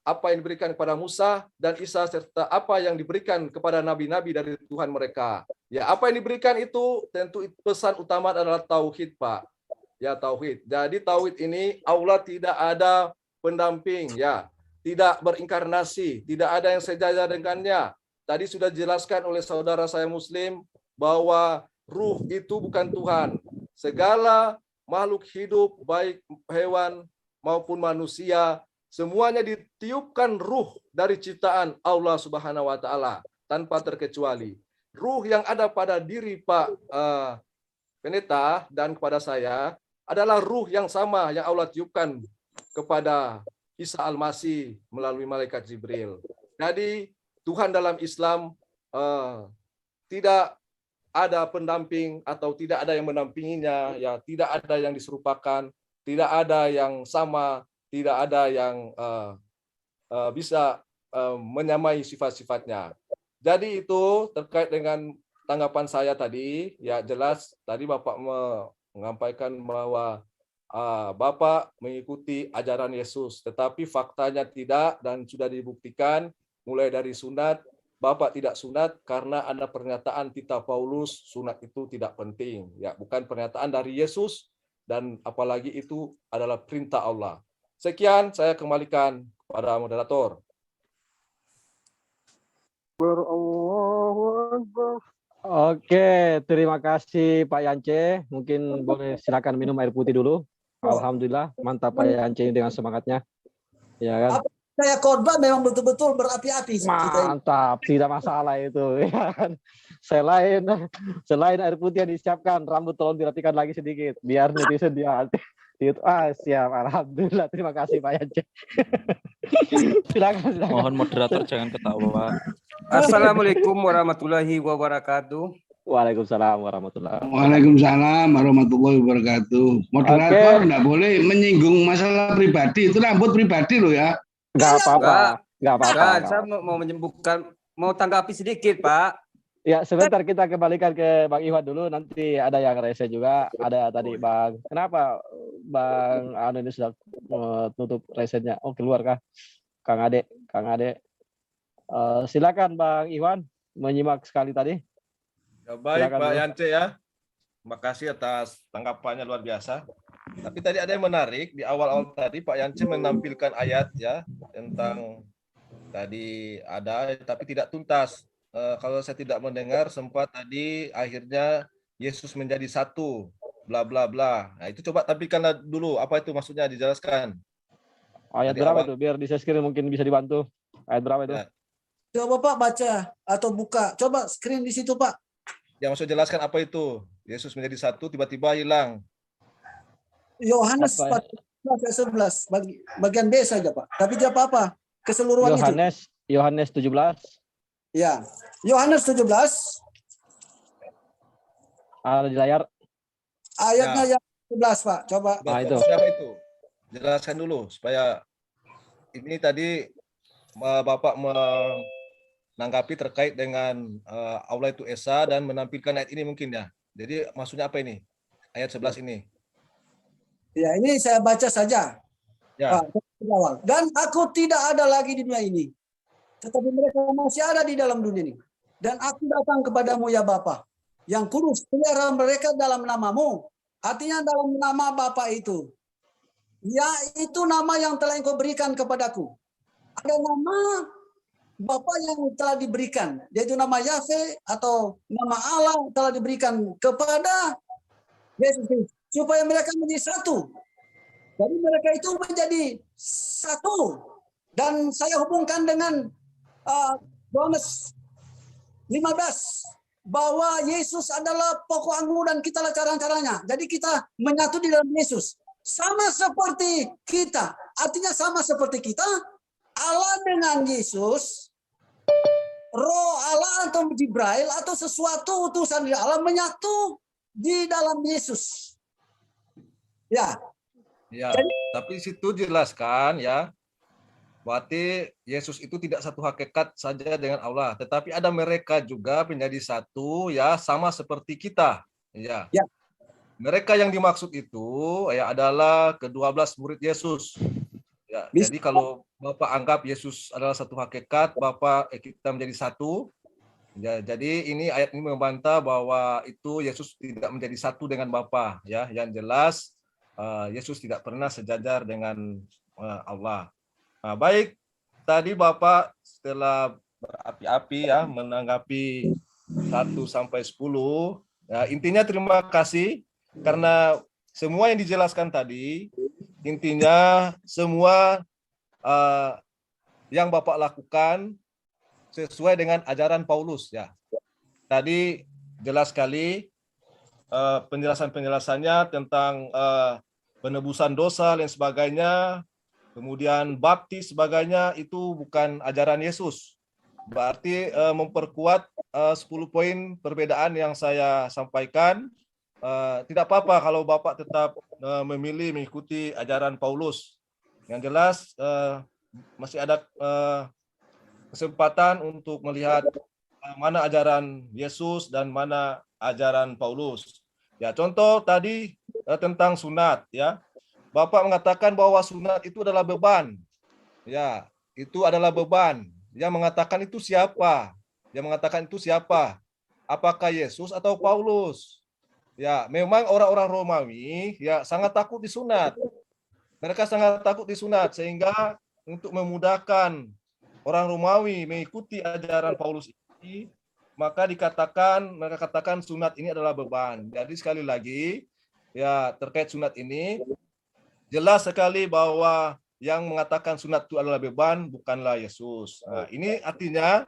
S3: apa yang diberikan kepada Musa dan Isa serta apa yang diberikan kepada nabi-nabi dari Tuhan mereka. Ya, apa yang diberikan itu tentu pesan utama adalah tauhid, Pak. Ya, tauhid. Jadi tauhid ini Allah tidak ada pendamping, ya. Tidak berinkarnasi, tidak ada yang sejajar dengannya. Tadi sudah dijelaskan oleh saudara saya Muslim bahwa ruh itu bukan Tuhan. Segala makhluk hidup baik hewan maupun manusia semuanya ditiupkan ruh dari ciptaan Allah Subhanahu wa taala tanpa terkecuali. Ruh yang ada pada diri Pak Pendeta dan kepada saya adalah ruh yang sama yang Allah tiupkan kepada Isa Al-Masih melalui malaikat Jibril. Jadi Tuhan dalam Islam tidak ada pendamping atau tidak ada yang mendampinginya, ya tidak ada yang diserupakan, tidak ada yang sama, tidak ada yang bisa menyamai sifat-sifatnya. Jadi itu terkait dengan tanggapan saya tadi, ya jelas tadi Bapak menyampaikan bahwa Bapak mengikuti ajaran Yesus, tetapi faktanya tidak dan sudah dibuktikan mulai dari sunat, Bapak tidak sunat karena ada pernyataan Tita Paulus sunat itu tidak penting, ya bukan pernyataan dari Yesus dan apalagi itu adalah perintah Allah. Sekian saya kembalikan kepada moderator.
S2: Oke, terima kasih Pak Yance. Mungkin boleh silakan minum air putih dulu. Alhamdulillah, mantap Pak Yance dengan semangatnya. Ya kan?
S1: Saya khotbah memang betul-betul berapi-api.
S2: Mantap, tidak masalah itu. Selain air putih yang disiapkan, rambut tolong dirapikan lagi sedikit, biar netizen dia. Siap, alhamdulillah. Terima kasih Pak Yance. Silakan.
S6: Mohon moderator jangan ketawa.
S5: Assalamualaikum warahmatullahi wabarakatuh.
S2: Waalaikumsalam warahmatullahi wabarakatuh.
S7: Waalaikumsalam warahmatullahi wabarakatuh. Moderator enggak boleh menyinggung masalah pribadi, itu rambut pribadi loh ya.
S2: Enggak apa-apa.
S5: Saya mau menyembuhkan, mau tanggapi sedikit, Pak.
S2: Ya, sebentar kita kembalikan ke Bang Iwan dulu, nanti ada yang rese juga, ada tadi Bang. Kenapa Bang Anu ini sudah tutup resenya? Oh, keluar kah? Kang Ade. Silakan Bang Iwan, menyimak sekali tadi.
S3: Ya, baik
S2: Silakan
S3: Pak
S2: dulu.
S3: Yance ya. Terima kasih atas tanggapannya luar biasa. Tapi tadi ada yang menarik di awal-awal tadi Pak Yance menampilkan ayat ya tentang tadi ada tapi tidak tuntas. Kalau saya tidak mendengar sempat tadi akhirnya Yesus menjadi satu bla bla bla. Nah, itu coba tampilkan dulu apa itu maksudnya dijelaskan.
S2: Ayat
S3: Tadi
S2: berapa
S3: awal.
S2: itu? Biar di screen mungkin bisa dibantu. Ayat berapa itu?
S3: Ya.
S1: Coba Pak baca atau buka. Coba screen di situ Pak.
S3: Yang maksud jelaskan apa itu? Yesus menjadi satu tiba-tiba hilang.
S1: Yohanes
S2: Apa ya?
S1: 14 bagian B saja Pak. Tapi tidak apa-apa. Keseluruhan itu.
S2: Yohanes 17.
S1: Ya. Yohanes 17
S2: Ada di layar.
S1: ayatnya yang 11 Pak. Coba.
S2: Nah, itu.
S3: Siapa itu? Jelaskan dulu supaya ini tadi Bapak menanggapi terkait dengan Allah itu Esa dan menampilkan ayat ini mungkin ya. Jadi maksudnya apa ini? Ayat 11 ini.
S1: Ya, ini saya baca saja.
S3: Ya.
S1: Dan aku tidak ada lagi di dunia ini, tetapi mereka masih ada di dalam dunia ini. Dan aku datang kepadamu ya Bapa, yang kudus, pelihara mereka dalam namamu. Artinya dalam nama Bapa itu. Yaitu nama yang telah engkau berikan kepadaku. Ada nama Bapa yang telah diberikan, yaitu nama Yahweh atau nama Allah telah diberikan kepada Yesus. supaya mereka menjadi satu. Jadi mereka itu menjadi satu. Dan saya hubungkan dengan Yohanes 15 bahwa Yesus adalah pokok anggur dan kitalah caranya. Jadi kita menyatu di dalam Yesus. Sama seperti kita. Artinya sama seperti kita, Allah dengan Yesus, Roh Allah atau Jibril atau sesuatu utusan dari Allah menyatu di dalam Yesus. Ya.
S3: Ya, tapi situ jelaskan ya. Berarti Yesus itu tidak satu hakikat saja dengan Allah, tetapi ada mereka juga menjadi satu ya, sama seperti kita. Ya.
S1: Ya.
S3: Mereka yang dimaksud itu ya adalah ke-12 murid Yesus. Ya, jadi kalau Bapak anggap Yesus adalah satu hakikat, kita menjadi satu. Ya, jadi ini ayat ini membantah bahwa itu Yesus tidak menjadi satu dengan Bapa. Ya, yang jelas Yesus tidak pernah sejajar dengan Allah. Nah, baik, tadi Bapak setelah berapi-api ya menanggapi 1 sampai 10. Ya, intinya terima kasih karena semua yang dijelaskan tadi, intinya semua yang Bapak lakukan sesuai dengan ajaran Paulus ya. Tadi jelas sekali penjelasannya tentang penebusan dosa dan sebagainya, kemudian baptis sebagainya itu bukan ajaran Yesus. Berarti memperkuat 10 poin perbedaan yang saya sampaikan. Tidak apa-apa kalau Bapak tetap memilih mengikuti ajaran Paulus. Yang jelas masih ada kesempatan untuk melihat mana ajaran Yesus dan mana ajaran Paulus. Ya, contoh tadi tentang sunat ya. Bapak mengatakan bahwa sunat itu adalah beban. Ya, itu adalah beban. Yang mengatakan itu siapa? Yang mengatakan itu siapa? Apakah Yesus atau Paulus? Ya, memang orang-orang Romawi ya sangat takut disunat. Mereka sangat takut disunat sehingga untuk memudahkan orang Romawi mengikuti ajaran Paulus ini, maka mereka katakan sunat ini adalah beban. Jadi sekali lagi ya terkait sunat ini jelas sekali bahwa yang mengatakan sunat itu adalah beban bukanlah Yesus. Nah, ini artinya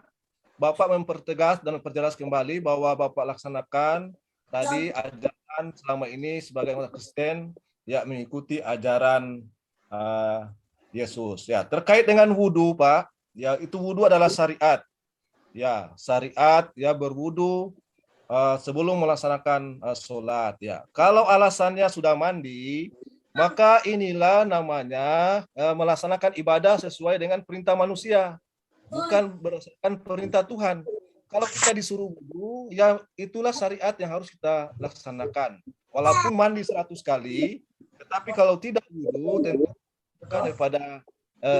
S3: Bapak mempertegas dan memperjelas kembali bahwa Bapak laksanakan tadi ajaran selama ini sebagai umat Kristen ya mengikuti ajaran Yesus. Ya, terkait dengan wudhu, Pak, ya itu wudhu adalah syariat. Ya, syariat ya berwudhu sebelum melaksanakan sholat. Ya, kalau alasannya sudah mandi, maka inilah namanya melaksanakan ibadah sesuai dengan perintah manusia, bukan berdasarkan perintah Tuhan. Kalau kita disuruh wudhu, ya itulah syariat yang harus kita laksanakan. Walaupun mandi 100 kali, tetapi kalau tidak wudhu, tentu bukan daripada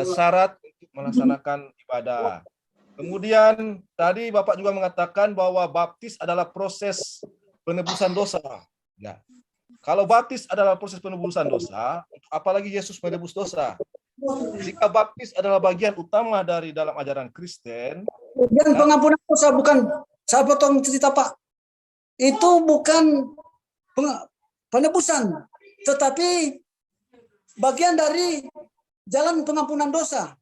S3: syarat untuk melaksanakan ibadah. Kemudian tadi Bapak juga mengatakan bahwa baptis adalah proses penebusan dosa. Ya. Kalau baptis adalah proses penebusan dosa, apalagi Yesus menebus dosa. Jika baptis adalah bagian utama dari dalam ajaran Kristen,
S1: dan pengampunan dosa bukan, saya potong cerita Pak, itu bukan penebusan, tetapi bagian dari jalan pengampunan dosa.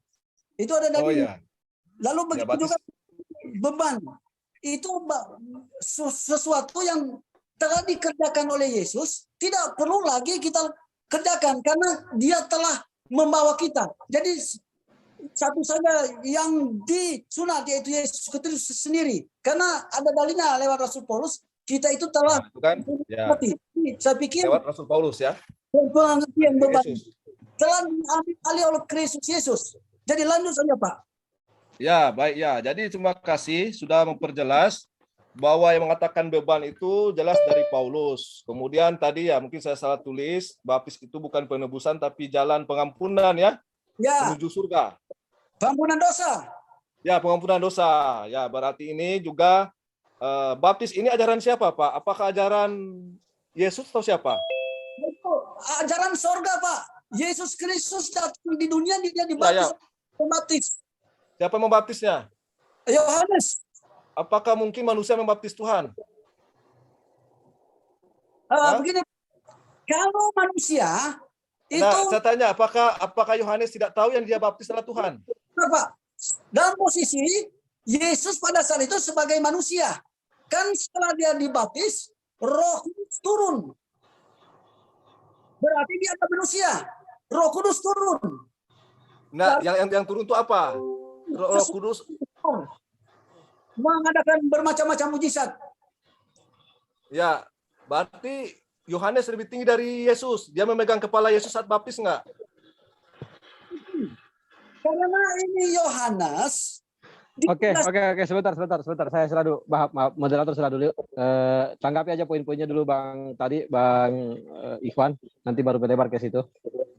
S1: Itu ada dari. Lalu begitu juga beban. Itu sesuatu yang telah dikerjakan oleh Yesus, tidak perlu lagi kita kerjakan karena Dia telah membawa kita. Jadi satu saja yang disunat yaitu Yesus Kristus sendiri. Karena ada dalilnya lewat Rasul Paulus, kita itu telah
S3: mati.
S1: Saya pikir
S3: lewat Rasul Paulus ya.
S1: Pengertian beban telah diambil alih oleh Kristus Yesus. Jadi lanjut saja Pak.
S3: Ya, baik ya. Jadi terima kasih sudah memperjelas bahwa yang mengatakan beban itu jelas dari Paulus. Kemudian tadi ya mungkin saya salah tulis, baptis itu bukan penebusan tapi jalan pengampunan ya. Menuju surga.
S1: Pengampunan dosa.
S3: Ya, pengampunan dosa. Ya, berarti ini juga baptis ini ajaran siapa, Pak? Apakah ajaran Yesus atau siapa?
S1: Ajaran sorga, Pak. Yesus Kristus datang di dunia, dia dibaptis. Pembaptis.
S3: Siapa membaptisnya?
S1: Yohanes.
S3: Apakah mungkin manusia membaptis Tuhan?
S1: Begini, Kalau manusia itu
S3: Nah, saya tanya, apakah Yohanes tidak tahu yang dia baptis adalah Tuhan?
S1: apa? Dalam posisi Yesus pada saat itu sebagai manusia. Kan setelah dia dibaptis, Roh Kudus turun. Berarti dia adalah manusia. Roh Kudus turun.
S3: Nah, yang turun itu apa? Roh Kudus
S1: mengadakan bermacam-macam mujizat.
S3: ya, berarti Yohanes lebih tinggi dari Yesus. Dia memegang kepala Yesus saat baptis enggak?
S1: Karena ini Yohanes.
S2: Oke, sebentar. Saya sela dulu, maaf, moderator sela dulu. Tanggapi aja poin-poinnya dulu Bang Ikhwan, nanti baru berlebar ke situ.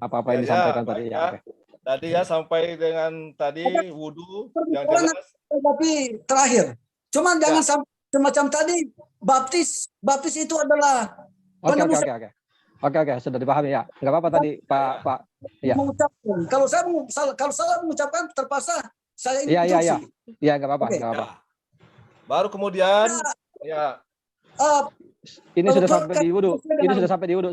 S2: Apa-apa yang disampaikan tadi ya. Oke.
S3: Tadi ya sampai dengan tadi wudhu yang jelas.
S1: Tapi terakhir, cuman jangan sampai semacam tadi baptis itu adalah
S2: Oke, sudah dipahami ya. Enggak apa-apa tadi Pak. Ya.
S1: Mengucapkan. Kalau salah mengucapkan terpaksa saya ini
S2: Iya. Iya, enggak apa-apa,
S1: Oke.
S2: enggak apa-apa.
S3: Baru kemudian
S2: Ini sudah sampai di wudhu.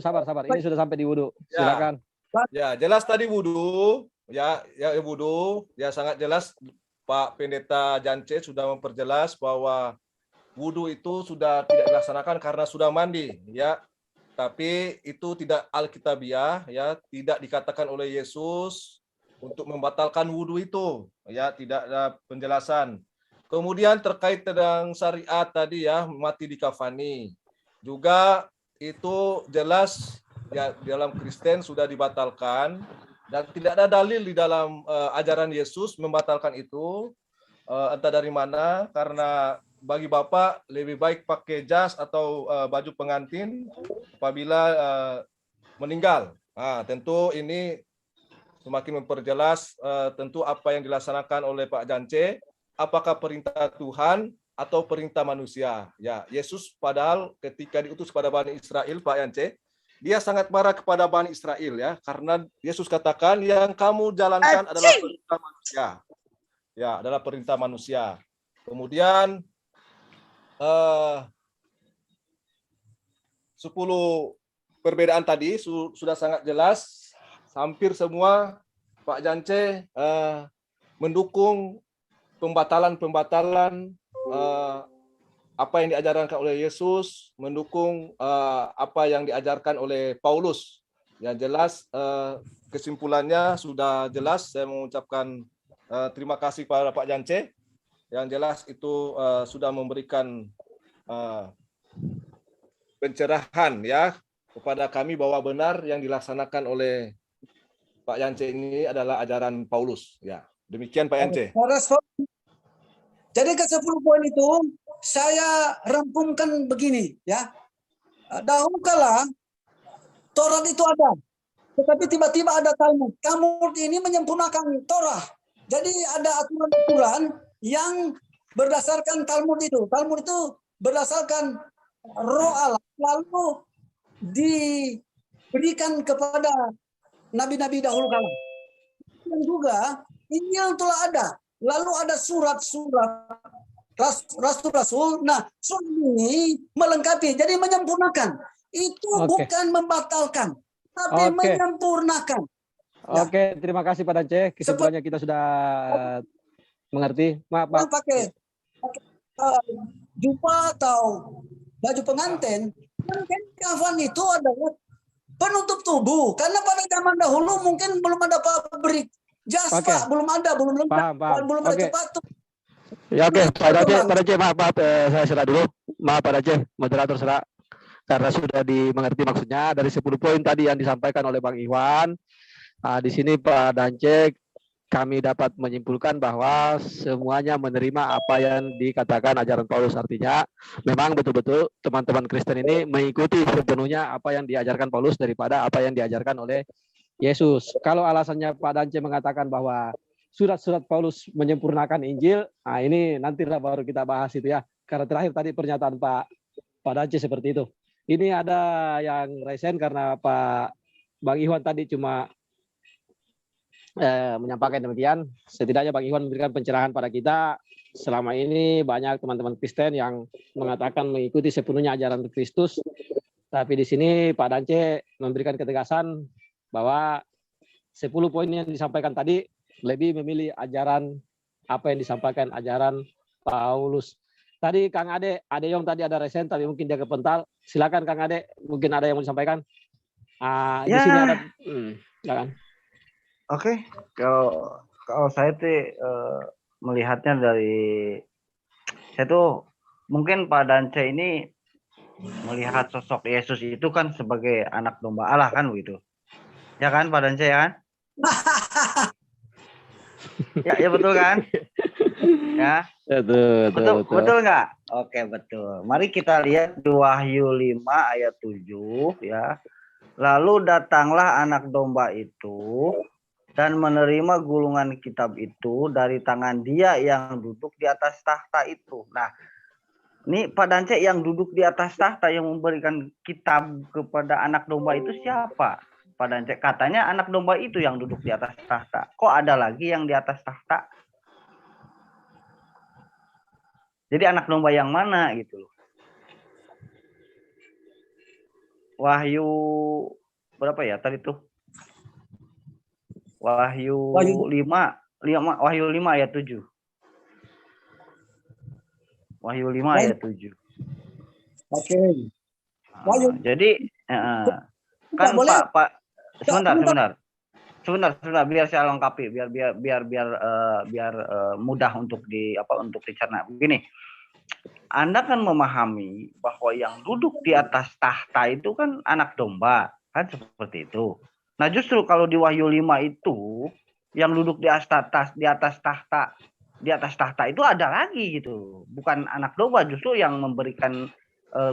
S2: Sabar. Ini sudah sampai di wudhu. Silakan.
S3: Ya, jelas tadi wudhu. Ya wudhu. Ya sangat jelas Pak Pendeta Jance sudah memperjelas bahwa wudhu itu sudah tidak dilaksanakan karena sudah mandi, ya. Tapi itu tidak alkitabiah, ya, tidak dikatakan oleh Yesus untuk membatalkan wudhu itu, ya, tidak ada penjelasan. Kemudian terkait dengan syariat tadi ya, mati di kafani, juga itu jelas ya dalam Kristen sudah dibatalkan dan tidak ada dalil di dalam ajaran Yesus membatalkan itu. Entah dari mana, karena bagi Bapak lebih baik pakai jas atau baju pengantin apabila meninggal. Nah, tentu ini semakin memperjelas tentu apa yang dilaksanakan oleh Pak Jance, apakah perintah Tuhan atau perintah manusia. Ya, Yesus padahal ketika diutus pada Bani Israel, Pak Jance, dia sangat marah kepada Bani Israel ya, karena Yesus katakan yang kamu jalankan adalah perintah manusia. Ya, adalah perintah manusia. Kemudian 10 perbedaan tadi sudah sangat jelas. Hampir semua Pak Jance mendukung pembatalan apa yang diajarkan oleh Yesus, mendukung apa yang diajarkan oleh Paulus. Yang jelas kesimpulannya sudah jelas. Saya mengucapkan terima kasih kepada Pak Jance. Yang jelas itu sudah memberikan pencerahan ya kepada kami bahwa benar yang dilaksanakan oleh Pak Jance ini adalah ajaran Paulus. Ya, demikian Pak Jance.
S1: Jadi ke 10 poin itu saya rangkumkan begini ya. Dahulu kala Taurat itu ada, tetapi tiba-tiba ada Talmud. Talmud ini menyempurnakan Taurat. Jadi ada aturan-aturan yang berdasarkan Talmud itu. Talmud itu berdasarkan Roh Allah, lalu diberikan kepada nabi-nabi dahulu kala. Dan juga Injil telah ada. Lalu ada surat-surat rasul-rasul. Nah, surat ini melengkapi, jadi menyempurnakan. Itu bukan membatalkan, tapi menyempurnakan.
S2: Oke, terima kasih Pak Dance. Kesimpulannya kita sudah mengerti. Maaf, Pak.
S1: Pakai jubah atau baju pengantin, kafan itu adalah penutup tubuh. Karena pada zaman dahulu mungkin belum ada pabrik jas, Pak. Belum ada lengkap, belum ada sepatu.
S2: Ya oke, Pak Dance, maaf, saya serah dulu. Maaf Pak Dance, moderator serah. Karena sudah dimengerti maksudnya dari 10 poin tadi yang disampaikan oleh Bang Iwan. Di sini Pak Dance, kami dapat menyimpulkan bahwa semuanya menerima apa yang dikatakan ajaran Paulus. Artinya memang betul-betul teman-teman Kristen ini mengikuti sepenuhnya apa yang diajarkan Paulus daripada apa yang diajarkan oleh Yesus. Kalau alasannya Pak Dance mengatakan bahwa surat-surat Paulus menyempurnakan Injil, ini nantilah baru kita bahas itu ya. Karena terakhir tadi pernyataan Pak Dance seperti itu. Ini ada yang resen karena Bang Iwan tadi cuma menyampaikan demikian. Setidaknya Bang Iwan memberikan pencerahan pada kita. Selama ini banyak teman-teman Kristen yang mengatakan mengikuti sepenuhnya ajaran Kristus, Tapi di sini Pak Dance memberikan ketegasan bahwa 10 poin yang disampaikan tadi lebih memilih ajaran apa yang disampaikan ajaran Paulus. Tadi Kang Ade Yong tadi ada resen tapi mungkin dia kepental. Silakan Kang Ade, mungkin ada yang mau disampaikan. Di sini ada silakan.
S8: Oke, kalau saya tuh melihatnya dari saya tuh mungkin Pak Dance ini melihat sosok Yesus itu kan sebagai anak domba Allah kan begitu. Ya kan Pak Dance ya kan? ya betul kan? Ya. Betul nggak? Oke, betul. Mari kita lihat di Wahyu 5 ayat 7 ya. Lalu datanglah anak domba itu dan menerima gulungan kitab itu dari tangan dia yang duduk di atas tahta itu. Nah, ini Pak Dance yang duduk di atas tahta yang memberikan kitab kepada anak domba itu siapa? Pak Dance katanya anak domba itu yang duduk di atas tahta. Kok ada lagi yang di atas tahta? Jadi anak domba yang mana gitu loh. Wahyu berapa ya tadi tuh? Wahyu 5 ayat 7. Wahyu 5 ayat 7.
S1: Oke.
S8: Jadi kan Pak sebentar biar saya lengkapi biar mudah untuk dicerna. Begini. Anda kan memahami bahwa yang duduk di atas tahta itu kan anak domba, kan seperti itu. Nah, justru kalau di Wahyu 5 itu yang duduk di atas tahta itu ada lagi gitu. Bukan anak domba, justru yang memberikan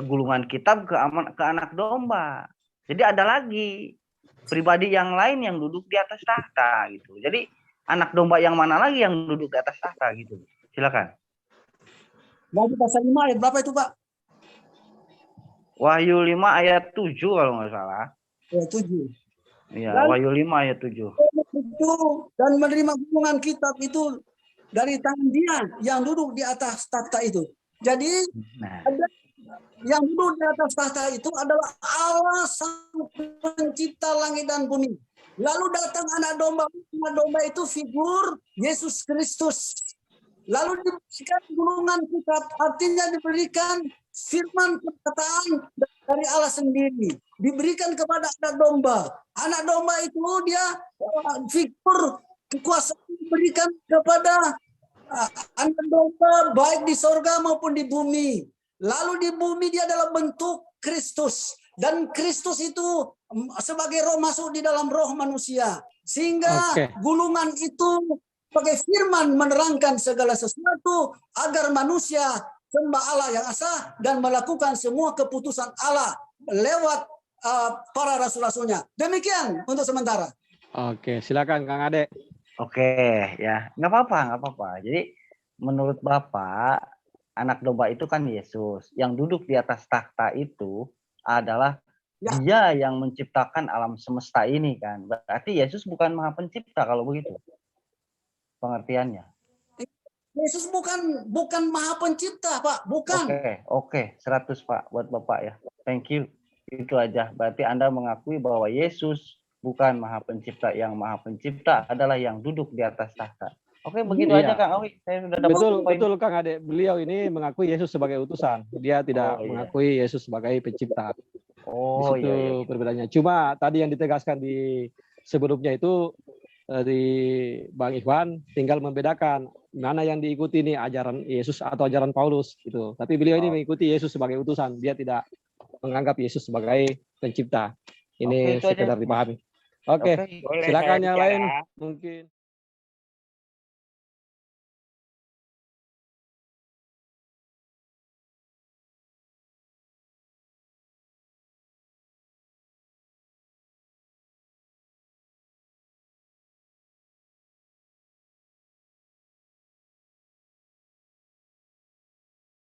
S8: gulungan kitab ke anak domba. Jadi ada lagi pribadi yang lain yang duduk di atas tahta gitu. Jadi anak domba yang mana lagi yang duduk di atas tahta gitu. Silakan.
S1: Wahyu pasal 5 ayat berapa itu, Pak?
S8: Wahyu 5 ayat 7 kalau nggak salah.
S1: Ayat 7.
S8: Iya, Wahyu 5 ayat 7.
S1: Itu dan menerima gulungan kitab itu dari tangan dia yang duduk di atas tahta itu. Jadi ada yang duduk di atas tahta itu adalah Allah sang pencipta langit dan bumi. Lalu datang anak domba itu figur Yesus Kristus. Lalu diberikan gulungan kitab, artinya diberikan firman perkataan dari Allah sendiri. Diberikan kepada anak domba. Anak domba itu dia figur kekuasaan diberikan kepada anak domba baik di sorga maupun di bumi. Lalu di bumi dia dalam bentuk Kristus. Dan Kristus itu sebagai roh masuk di dalam roh manusia. Sehingga gulungan itu sebagai firman menerangkan segala sesuatu agar manusia sembah Allah yang asa dan melakukan semua keputusan Allah lewat para rasul-rasulnya. Demikian untuk sementara.
S2: Oke, silakan Kang Ade.
S8: Oke, ya nggak apa-apa. Jadi menurut Bapak anak domba itu kan Yesus. Yang duduk di atas tahta itu adalah dia yang menciptakan alam semesta ini kan. Berarti Yesus bukan maha pencipta kalau begitu. Pengertiannya.
S1: Yesus bukan maha pencipta, Pak. Bukan.
S8: Oke. 100 Pak buat Bapak ya. Thank you. Itu aja. Berarti Anda mengakui bahwa Yesus bukan maha pencipta. Yang maha pencipta adalah yang duduk di atas tahta. Oke, begitu aja Kang Awi. Saya sudah dapat
S2: betul Kang Ade. Beliau ini mengakui Yesus sebagai utusan. Dia tidak mengakui Yesus sebagai pencipta. Itu perbedaannya. Cuma tadi yang ditegaskan di sebelumnya itu di Bang Ikhwan tinggal membedakan mana yang diikuti nih ajaran Yesus atau ajaran Paulus gitu. Tapi beliau ini mengikuti Yesus sebagai utusan. Dia tidak menganggap Yesus sebagai pencipta. Ini sekedar dipahami. Oke, silakan yang lain mungkin.